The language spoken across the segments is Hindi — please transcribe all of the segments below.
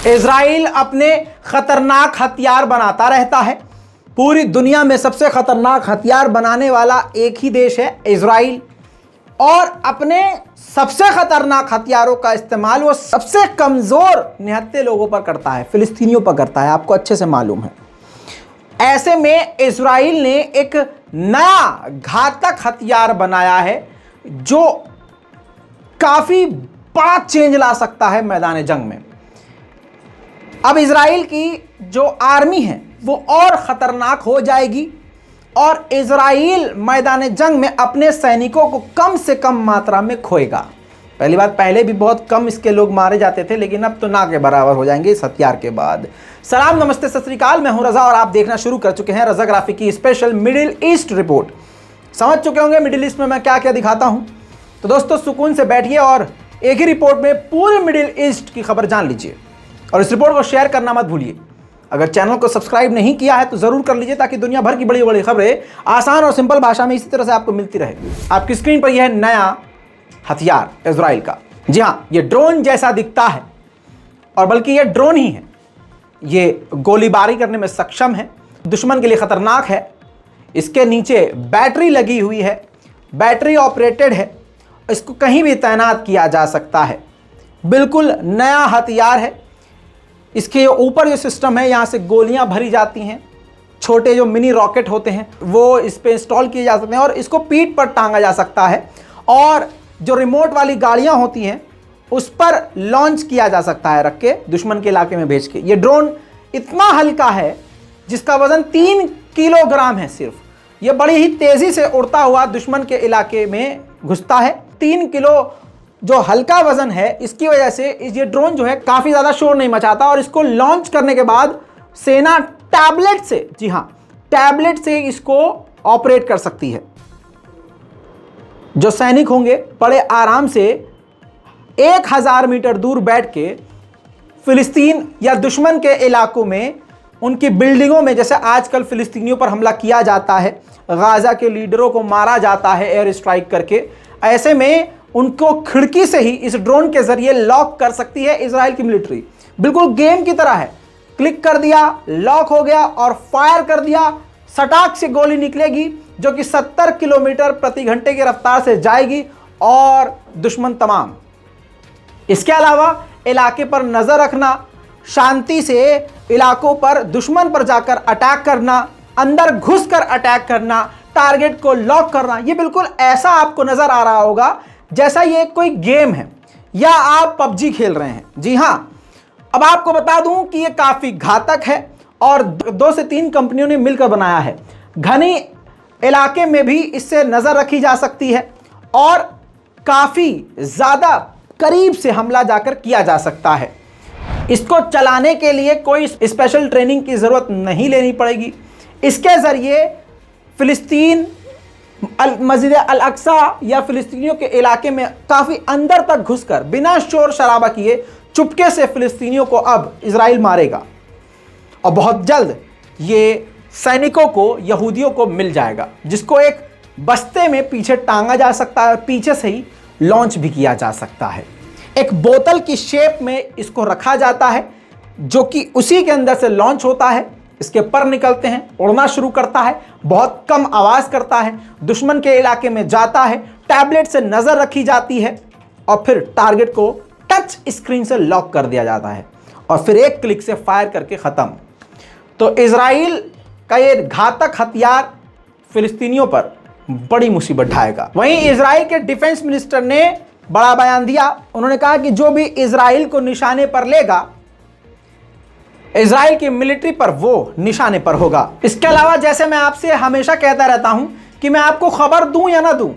इजराइल अपने खतरनाक हथियार बनाता रहता है। पूरी दुनिया में सबसे खतरनाक हथियार बनाने वाला एक ही देश है, इजराइल। और अपने सबसे खतरनाक हथियारों का इस्तेमाल वो सबसे कमजोर निहत्थे लोगों पर करता है, फिलिस्तीनियों पर करता है, आपको अच्छे से मालूम है। ऐसे में इजराइल ने एक नया घातक हथियार बनाया है जो काफी बड़ा चेंज ला सकता है मैदान जंग में। अब इजराइल की जो आर्मी है वो और खतरनाक हो जाएगी और इजराइल मैदान जंग में अपने सैनिकों को कम से कम मात्रा में खोएगा। पहली बात, पहले भी बहुत कम इसके लोग मारे जाते थे, लेकिन अब तो ना के बराबर हो जाएंगे इस हथियार के बाद। सलाम, नमस्ते, सत श्री अकाल, मैं हूं रजा और आप देखना शुरू कर चुके हैं रजा ग्राफी की स्पेशल मिडिल ईस्ट रिपोर्ट। समझ चुके होंगे मिडिल ईस्ट में मैं क्या क्या दिखाता हूं। तो दोस्तों सुकून से बैठिए और एक ही रिपोर्ट में पूरे मिडिल ईस्ट की खबर जान लीजिए और इस रिपोर्ट को शेयर करना मत भूलिए। अगर चैनल को सब्सक्राइब नहीं किया है तो जरूर कर लीजिए ताकि दुनिया भर की बड़ी बड़ी खबरें आसान और सिंपल भाषा में इसी तरह से आपको मिलती रहे। आपकी स्क्रीन पर यह है नया हथियार इजराइल का। जी हाँ, ये ड्रोन जैसा दिखता है और बल्कि ये ड्रोन ही है। ये गोलीबारी करने में सक्षम है, दुश्मन के लिए खतरनाक है। इसके नीचे बैटरी लगी हुई है, बैटरी ऑपरेटेड है, इसको कहीं भी तैनात किया जा सकता है। बिल्कुल नया हथियार है। इसके ऊपर जो सिस्टम है, यहाँ से गोलियां भरी जाती हैं, छोटे जो मिनी रॉकेट होते हैं वो इस पे इंस्टॉल किए जा सकते हैं और इसको पीठ पर टांगा जा सकता है और जो रिमोट वाली गाड़ियां होती हैं उस पर लॉन्च किया जा सकता है, रख के दुश्मन के इलाके में भेज के। ये ड्रोन इतना हल्का है जिसका वजन 3 किलोग्राम है सिर्फ। ये बड़ी ही तेजी से उड़ता हुआ दुश्मन के इलाके में घुसता है। 3 किलो जो हल्का वजन है, इसकी वजह से ये ड्रोन जो है काफी ज्यादा शोर नहीं मचाता और इसको लॉन्च करने के बाद सेना टैबलेट से, जी हां, टैबलेट से इसको ऑपरेट कर सकती है। जो सैनिक होंगे बड़े आराम से 1000 मीटर दूर बैठ के फिलिस्तीन या दुश्मन के इलाकों में, उनकी बिल्डिंगों में, जैसे आजकल फिलिस्तीनियों पर हमला किया जाता है, गाजा के लीडरों को मारा जाता है एयर स्ट्राइक करके, ऐसे में उनको खिड़की से ही इस ड्रोन के जरिए लॉक कर सकती है इजराइल की मिलिट्री। बिल्कुल गेम की तरह है। क्लिक कर दिया, लॉक हो गया और फायर कर दिया, सटाक से गोली निकलेगी जो कि 70 किलोमीटर प्रति घंटे की रफ्तार से जाएगी और दुश्मन तमाम। इसके अलावा इलाके पर नजर रखना, शांति से इलाकों पर दुश्मन पर जाकर अटैक करना, अंदर घुसकर अटैक करना, टारगेट को लॉक करना, ये बिल्कुल ऐसा आपको नजर आ रहा होगा जैसा ये कोई गेम है या आप पबजी खेल रहे हैं। जी हां, अब आपको बता दूं कि ये काफी घातक है और 2 से 3 कंपनियों ने मिलकर बनाया है। घनी इलाके में भी इससे नजर रखी जा सकती है और काफी ज्यादा करीब से हमला जाकर किया जा सकता है। इसको चलाने के लिए कोई स्पेशल ट्रेनिंग की जरूरत नहीं लेनी पड़ेगी। इसके जरिए फिलिस्तीन, मस्जिद अल अक्सा या फिलिस्तीनियों के इलाके में काफी अंदर तक घुसकर बिना शोर शराबा किए चुपके से फिलिस्तीनियों को अब इजराइल मारेगा और बहुत जल्द ये सैनिकों को, यहूदियों को मिल जाएगा, जिसको एक बस्ते में पीछे टांगा जा सकता है, पीछे से ही लॉन्च भी किया जा सकता है। एक बोतल की शेप में इसको रखा जाता है जो कि उसी के अंदर से लॉन्च होता है। इसके पर निकलते हैं, उड़ना शुरू करता है, बहुत कम आवाज करता है, दुश्मन के इलाके में जाता है, टैबलेट से नजर रखी जाती है और फिर टारगेट को टच स्क्रीन से लॉक कर दिया जाता है और फिर एक क्लिक से फायर करके खत्म। तो इजराइल का ये घातक हथियार फिलिस्तीनियों पर बड़ी मुसीबत ढाएगा। वहीं इजराइल के डिफेंस मिनिस्टर ने बड़ा बयान दिया। उन्होंने कहा कि जो भी इजराइल को निशाने पर लेगा, इजराइल की मिलिट्री पर वो निशाने पर होगा। इसके अलावा जैसे मैं आपसे हमेशा कहता रहता हूं कि मैं आपको खबर दूं या ना दूं,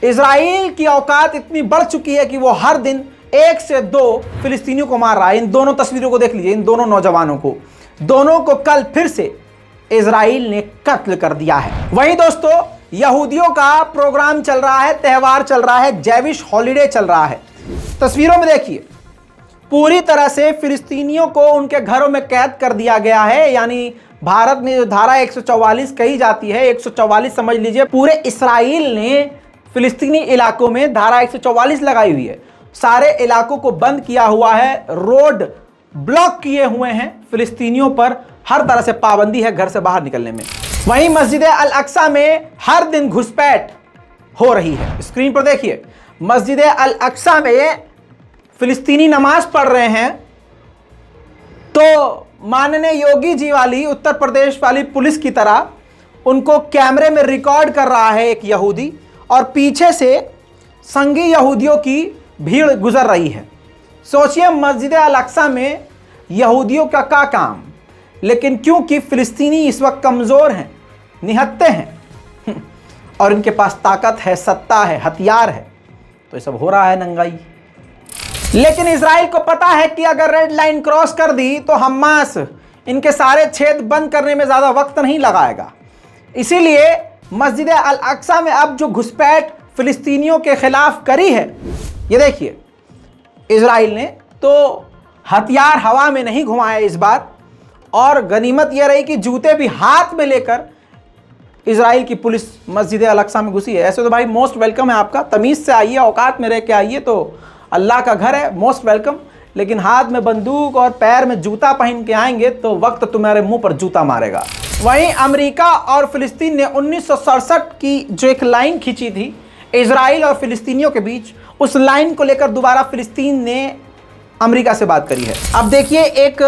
इजराइल की औकात इतनी बढ़ चुकी है कि वो हर दिन 1 से 2 फिलिस्तीनियों को मार रहा है। इन दोनों तस्वीरों को देख लीजिए, इन दोनों नौजवानों को, दोनों को कल फिर से इजराइल ने कत्ल कर दिया है। वहीं दोस्तों यहूदियों का प्रोग्राम चल रहा है, त्यौहार चल रहा है, जेविश हॉलिडे चल रहा है। तस्वीरों में देखिए, पूरी तरह से फिलिस्तीनियों को उनके घरों में कैद कर दिया गया है। यानी भारत में जो धारा 144 कही जाती है, 144 समझ लीजिए, पूरे इस्राएल ने फिलिस्तीनी इलाकों में धारा 144 लगाई हुई है। सारे इलाकों को बंद किया हुआ है, रोड ब्लॉक किए हुए हैं। फिलिस्तीनियों पर हर तरह से पाबंदी है घर से बाहर निकलने में। वहीं मस्जिद अल अक्सा में हर दिन घुसपैठ हो रही है। स्क्रीन पर देखिए, मस्जिद अल अक्सा में फिलिस्तीनी नमाज पढ़ रहे हैं तो माननीय योगी जी वाली उत्तर प्रदेश वाली पुलिस की तरह उनको कैमरे में रिकॉर्ड कर रहा है एक यहूदी, और पीछे से संगी यहूदियों की भीड़ गुजर रही है। सोचिए मस्जिद अल अक्सा में यहूदियों का क्या काम, लेकिन क्योंकि फिलिस्तीनी इस वक्त कमज़ोर हैं, निहत्ते हैं और इनके पास ताकत है, सत्ता है, हथियार है, तो ये सब हो रहा है नंगाई। लेकिन इजराइल को पता है कि अगर रेड लाइन क्रॉस कर दी तो हमास इनके सारे छेद बंद करने में ज़्यादा वक्त नहीं लगाएगा। इसीलिए मस्जिद अल अक्सा में अब जो घुसपैठ फिलिस्तीनियों के खिलाफ करी है, ये देखिए इजराइल ने तो हथियार हवा में नहीं घुमाए इस बार, और गनीमत यह रही कि जूते भी हाथ में लेकर इजराइल की पुलिस मस्जिद अल अक्सा में घुसी है। ऐसे तो भाई मोस्ट वेलकम है आपका, तमीज़ से आइए, औकात में रह के आइए, तो अल्लाह का घर है, मोस्ट वेलकम। लेकिन हाथ में बंदूक और पैर में जूता पहन के आएंगे तो वक्त तुम्हारे मुंह पर जूता मारेगा। वहीं अमेरिका और फिलिस्तीन ने 1967 की जो एक लाइन खींची थी इजराइल और फिलिस्तीनियों के बीच, उस लाइन को लेकर दोबारा फिलिस्तीन ने अमेरिका से बात करी है। अब देखिए एक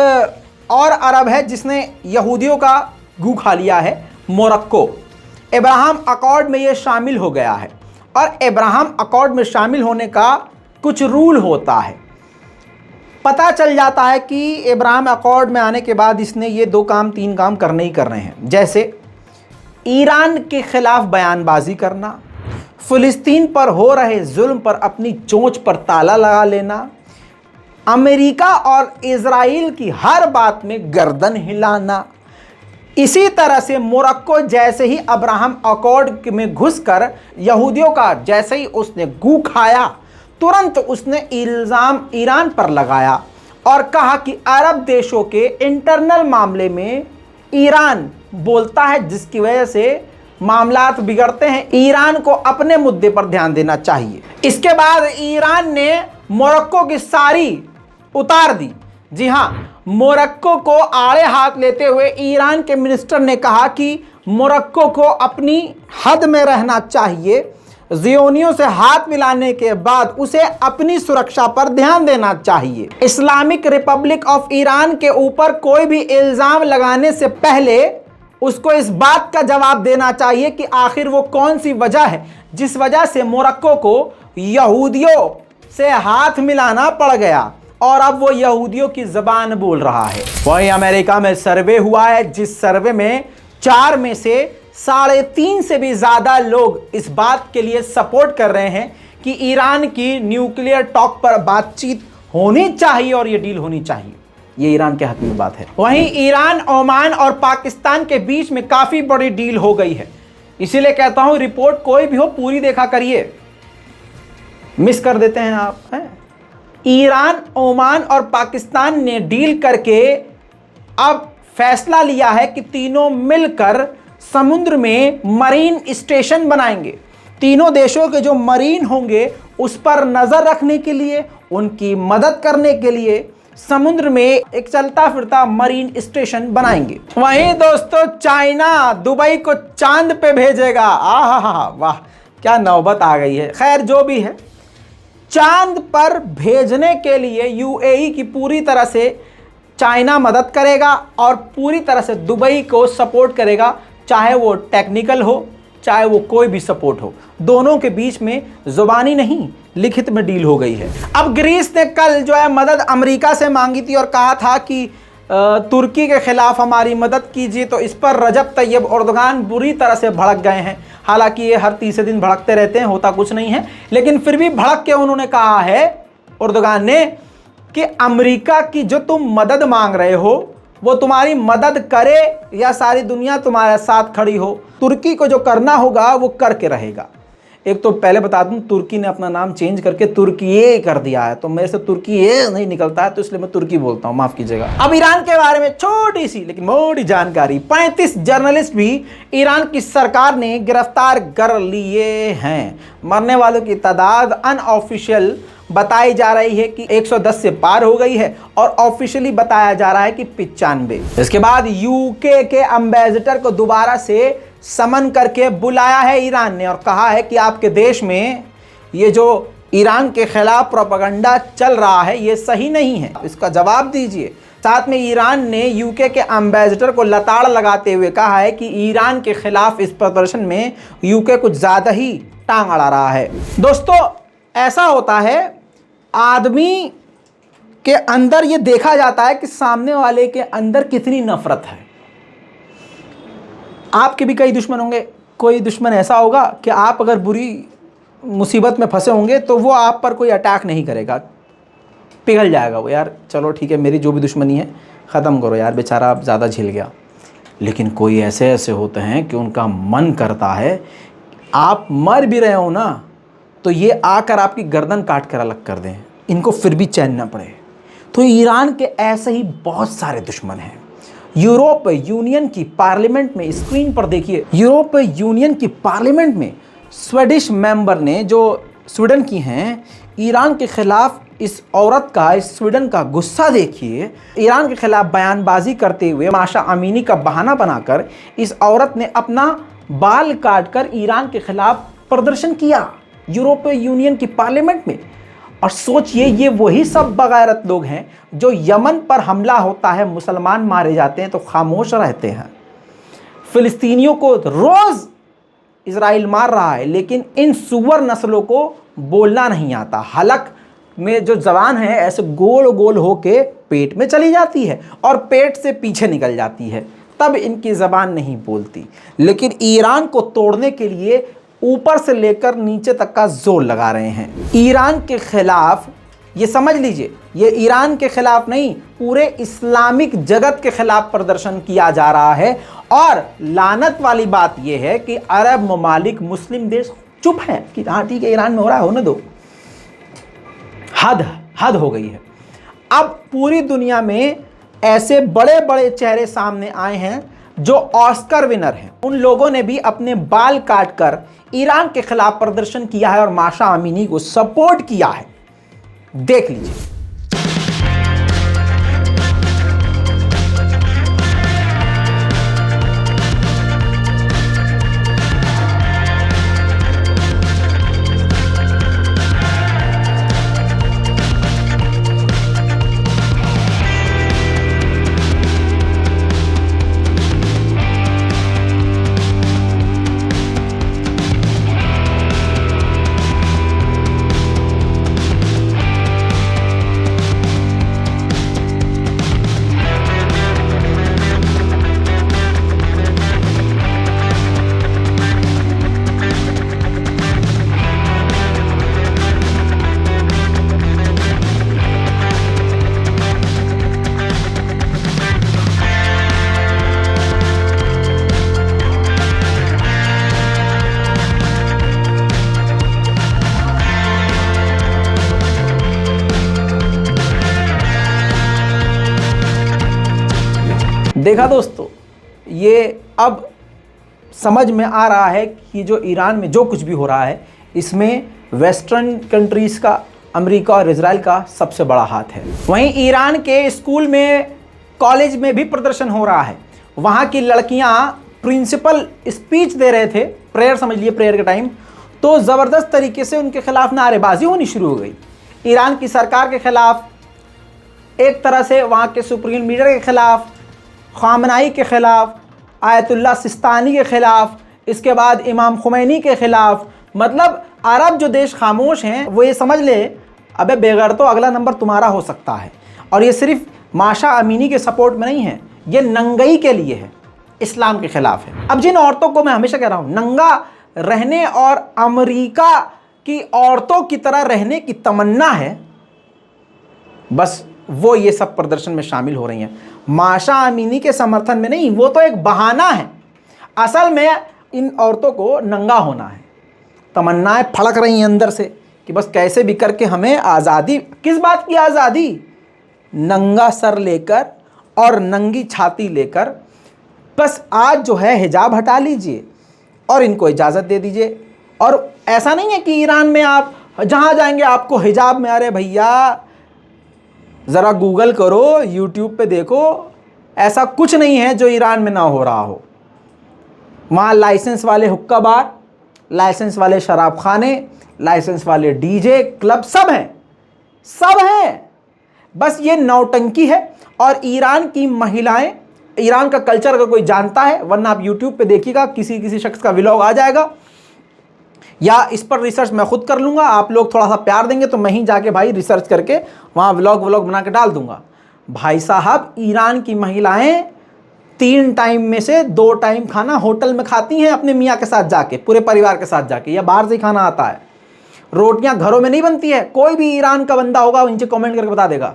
और अरब है जिसने यहूदियों का गू खा लिया है, मोरक्को। अब्राहम अकॉर्ड में ये शामिल हो गया है, और अब्राहम अकॉर्ड में शामिल होने का कुछ रूल होता है। पता चल जाता है कि अब्राहम अकॉर्ड में आने के बाद इसने ये 2 काम 3 काम करने ही करने हैं, जैसे ईरान के खिलाफ बयानबाजी करना, फिलिस्तीन पर हो रहे जुल्म पर अपनी चोंच पर ताला लगा लेना, अमेरिका और इजराइल की हर बात में गर्दन हिलाना। इसी तरह से मोरक्को जैसे ही अब्राहम अकॉर्ड में घुसकर यहूदियों का जैसे ही उसने गू खाया, तुरंत उसने इल्ज़ाम ईरान पर लगाया और कहा कि अरब देशों के इंटरनल मामले में ईरान बोलता है, जिसकी वजह से मामलात बिगड़ते हैं। ईरान को अपने मुद्दे पर ध्यान देना चाहिए। इसके बाद ईरान ने मोरक्को की सारी उतार दी। जी हाँ, मोरक्को को आड़े हाथ लेते हुए ईरान के मिनिस्टर ने कहा कि मोरक्को को अपनी हद में रहना चाहिए, ज़ियोनियों से हाथ मिलाने के बाद उसे अपनी सुरक्षा पर ध्यान देना चाहिए। इस्लामिक रिपब्लिक ऑफ ईरान के ऊपर कोई भी इल्ज़ाम लगाने से पहले उसको इस बात का जवाब देना चाहिए कि आखिर वो कौन सी वजह है जिस वजह से मोरक्को को यहूदियों से हाथ मिलाना पड़ गया और अब वो यहूदियों की ज़बान बोल रहा है। वहीं अमेरिका में सर्वे हुआ है, जिस सर्वे में 4 में से 3.5 से भी ज़्यादा लोग इस बात के लिए सपोर्ट कर रहे हैं कि ईरान की न्यूक्लियर टॉक पर बातचीत होनी चाहिए और ये डील होनी चाहिए। ये ईरान के हक में बात है। वहीं ईरान, ओमान और पाकिस्तान के बीच में काफ़ी बड़ी डील हो गई है। इसीलिए कहता हूँ रिपोर्ट कोई भी हो पूरी देखा करिए, मिस कर देते हैं आप हैं। ईरान, ओमान और पाकिस्तान ने डील करके अब फैसला लिया है कि तीनों मिलकर समुद्र में मरीन स्टेशन बनाएंगे। तीनों देशों के जो मरीन होंगे उस पर नज़र रखने के लिए, उनकी मदद करने के लिए समुद्र में एक चलता फिरता मरीन स्टेशन बनाएंगे। वहीं दोस्तों चाइना दुबई को चांद पे भेजेगा। आहा, वाह क्या नौबत आ गई है। खैर जो भी है, चांद पर भेजने के लिए यूएई की पूरी तरह से चाइना मदद करेगा और पूरी तरह से दुबई को सपोर्ट करेगा, चाहे वो टेक्निकल हो चाहे वो कोई भी सपोर्ट हो। दोनों के बीच में जुबानी नहीं लिखित में डील हो गई है। अब ग्रीस ने कल जो है मदद अमेरिका से मांगी थी और कहा था कि तुर्की के खिलाफ हमारी मदद कीजिए, तो इस पर रजब तैयब एर्दोगान बुरी तरह से भड़क गए हैं। हालांकि ये हर तीसरे दिन भड़कते रहते हैं, होता कुछ नहीं है, लेकिन फिर भी भड़क के उन्होंने कहा है एर्दोगान ने कि अमेरिका की जो तुम मदद मांग रहे हो वो तुम्हारी मदद करे या सारी दुनिया तुम्हारे साथ खड़ी हो, तुर्की को जो करना होगा वो करके रहेगा। एक तो पहले बता दूं, तुर्की ने अपना नाम चेंज करके तुर्की कर दिया है, तो मेरे से तुर्की नहीं निकलता है, तो इसलिए मैं तुर्की बोलता हूं, माफ कीजिएगा। अब ईरान के बारे में छोटी सी लेकिन मोटी जानकारी। 35 जर्नलिस्ट भी ईरान की सरकार ने गिरफ्तार कर लिए हैं। मरने वालों की तादाद अनऑफिशियल बताई जा रही है कि 110 से पार हो गई है और ऑफिशियली बताया जा रहा है कि 95। इसके बाद यूके के एम्बेसडर को दोबारा से समन करके बुलाया है ईरान ने और कहा है कि आपके देश में ये जो ईरान के खिलाफ प्रोपेगेंडा चल रहा है ये सही नहीं है, इसका जवाब दीजिए। साथ में ईरान ने यूके के एम्बेसडर को लताड़ लगाते हुए कहा है कि ईरान के खिलाफ इस प्रदर्शन में यूके कुछ ज़्यादा ही टांग अड़ा रहा है। दोस्तों, ऐसा होता है आदमी के अंदर ये देखा जाता है कि सामने वाले के अंदर कितनी नफरत है। आपके भी कई दुश्मन होंगे, कोई दुश्मन ऐसा होगा कि आप अगर बुरी मुसीबत में फंसे होंगे तो वो आप पर कोई अटैक नहीं करेगा, पिघल जाएगा वो, यार चलो ठीक है मेरी जो भी दुश्मनी है ख़त्म करो यार, बेचारा अब ज़्यादा झेल गया। लेकिन कोई ऐसे ऐसे होते हैं कि उनका मन करता है आप मर भी रहे हो ना तो ये आकर आपकी गर्दन काट कर अलग कर दें, इनको फिर भी चैन न पड़े। तो ईरान के ऐसे ही बहुत सारे दुश्मन हैं। यूरोप यूनियन की पार्लियामेंट में, स्क्रीन पर देखिए, यूरोप यूनियन की पार्लियामेंट में स्वीडिश मेंबर ने, जो स्वीडन की हैं, ईरान के खिलाफ इस औरत का, इस स्वीडन का गुस्सा देखिए। ईरान के खिलाफ बयानबाजी करते हुए माशा अमीनी का बहाना बनाकर इस औरत ने अपना बाल काटकर ईरान के खिलाफ प्रदर्शन किया यूरोपीय यूनियन की पार्लियामेंट में। और सोचिए ये वही सब बगैरत लोग हैं जो यमन पर हमला होता है, मुसलमान मारे जाते हैं तो खामोश रहते हैं। फिलिस्तीनियों को रोज़ इजराइल मार रहा है लेकिन इन सुअर नस्लों को बोलना नहीं आता। हलक में जो जबान है ऐसे गोल गोल होके पेट में चली जाती है और पेट से पीछे निकल जाती है, तब इनकी ज़बान नहीं बोलती। लेकिन ईरान को तोड़ने के लिए ऊपर से लेकर नीचे तक का जोर लगा रहे हैं। ईरान के खिलाफ, ये समझ लीजिए, ये ईरान के खिलाफ नहीं पूरे इस्लामिक जगत के खिलाफ प्रदर्शन किया जा रहा है। और लानत वाली बात यह है कि अरब ममालिक, मुस्लिम देश चुप हैं कि हाँ ठीक है ईरान में हो रहा है, होने दो। हद हो गई है। अब पूरी दुनिया में ऐसे बड़े बड़े चेहरे सामने आए हैं जो ऑस्कर विनर हैं। उन लोगों ने भी अपने बाल काटकर ईरान के खिलाफ प्रदर्शन किया है और माशा अमीनी को सपोर्ट किया है। देख लीजिए। देखा दोस्तों, ये अब समझ में आ रहा है कि जो ईरान में जो कुछ भी हो रहा है इसमें वेस्टर्न कंट्रीज़ का, अमेरिका और इजराइल का सबसे बड़ा हाथ है। वहीं ईरान के स्कूल में, कॉलेज में भी प्रदर्शन हो रहा है। वहाँ की लड़कियाँ प्रिंसिपल स्पीच दे रहे थे, प्रेयर समझ लिए, प्रेयर के टाइम, तो ज़बरदस्त तरीके से उनके खिलाफ नारेबाजी होनी शुरू हो गई। ईरान की सरकार के खिलाफ, एक तरह से वहाँ के सुप्रीम लीडर के खिलाफ, ख़ामनाई के ख़िलाफ़, आयतुल्लाह सिस्तानी के ख़िलाफ़, इसके बाद इमाम खुमैनी के ख़िलाफ़। मतलब अरब जो देश खामोश हैं वो ये समझ ले अबे बेगैर तो अगला नंबर तुम्हारा हो सकता है। और ये सिर्फ माशा अमीनी के सपोर्ट में नहीं है, ये नंगई के लिए है, इस्लाम के ख़िलाफ़ है। अब जिन औरतों को मैं हमेशा कह रहा हूँ नंगा रहने और अमेरिका की औरतों की तरह रहने की तमन्ना है, बस वो ये सब प्रदर्शन में शामिल हो रही हैं। माशा अमीनी के समर्थन में नहीं, वो तो एक बहाना है। असल में इन औरतों को नंगा होना है। तमन्नाएं फड़क रही हैं अंदर से कि बस कैसे भी करके हमें आज़ादी। किस बात की आज़ादी? नंगा सर लेकर और नंगी छाती लेकर, बस आज जो है हिजाब हटा लीजिए और इनको इजाज़त दे दीजिए। और ऐसा नहीं है कि ईरान में आप जहां जाएंगे आपको हिजाब में। अरे भैया जरा गूगल करो, यूट्यूब पे देखो, ऐसा कुछ नहीं है जो ईरान में ना हो रहा हो। वहां लाइसेंस वाले हुक्का बार, लाइसेंस वाले शराब खाने, लाइसेंस वाले डीजे क्लब सब हैं, सब हैं। बस ये नौटंकी है। और ईरान की महिलाएं, ईरान का कल्चर अगर कोई जानता है, वरना आप यूट्यूब पे देखिएगा, किसी किसी शख्स का व्लॉग आ जाएगा, या इस पर रिसर्च मैं खुद कर लूंगा। आप लोग थोड़ा सा प्यार देंगे तो मैं ही जाके भाई रिसर्च करके वहां व्लॉग बना के डाल दूंगा। भाई साहब, ईरान की महिलाएं 3 टाइम में से 2 टाइम खाना होटल में खाती हैं अपने मियाँ के साथ जाके, पूरे परिवार के साथ जाके, या बाहर से ही खाना आता है। रोटियां घरों में नहीं बनती है। कोई भी ईरान का बंदा होगा नीचे कमेंट करके बता देगा,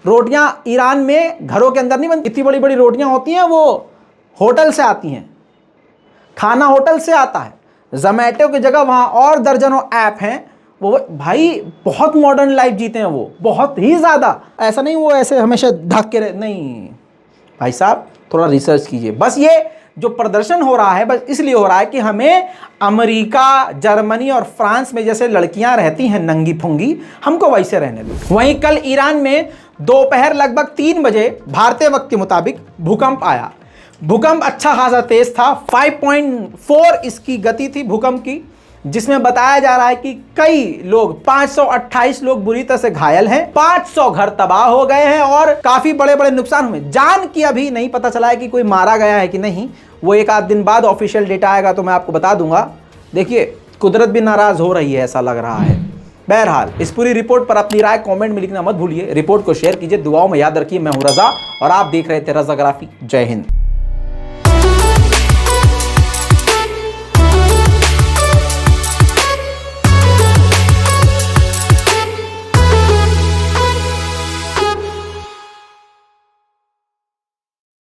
रोटियां ईरान में घरों के अंदर नहीं बनती। इतनी बड़ी बड़ी रोटियां होती हैं, वो होटल से आती हैं, खाना होटल से आता है। जोमैटो की जगह वहां और दर्जनों ऐप हैं। वो भाई बहुत मॉडर्न लाइफ जीते हैं वो, बहुत ही ज़्यादा। ऐसा नहीं वो ऐसे हमेशा ढक के नहीं। भाई साहब थोड़ा रिसर्च कीजिए। बस ये जो प्रदर्शन हो रहा है बस इसलिए हो रहा है कि हमें अमेरिका, जर्मनी और फ्रांस में जैसे लड़कियां रहती हैं नंगी फुंगी, हमको वैसे रहने दो। वहीं कल ईरान में दोपहर लगभग 3 बजे भारतीय वक्त के मुताबिक भूकंप आया। भूकंप अच्छा खासा तेज था, 5.4 इसकी गति थी भूकंप की, जिसमें बताया जा रहा है कि कई लोग, 528 लोग बुरी तरह से घायल हैं, 500 घर तबाह हो गए हैं और काफी बड़े बड़े नुकसान हुए। जान की अभी नहीं पता चला है कि कोई मारा गया है कि नहीं, वो एक आध दिन बाद ऑफिशियल डेटा आएगा तो मैं आपको बता दूंगा। देखिए कुदरत भी नाराज हो रही है ऐसा लग रहा है। बहरहाल इस पूरी रिपोर्ट पर अपनी राय कमेंट में लिखना मत भूलिए। रिपोर्ट को शेयर कीजिए, दुआओं में याद रखिए। मैं हूं रजा और आप देख रहे थे रजाग्राफी। जय हिंद।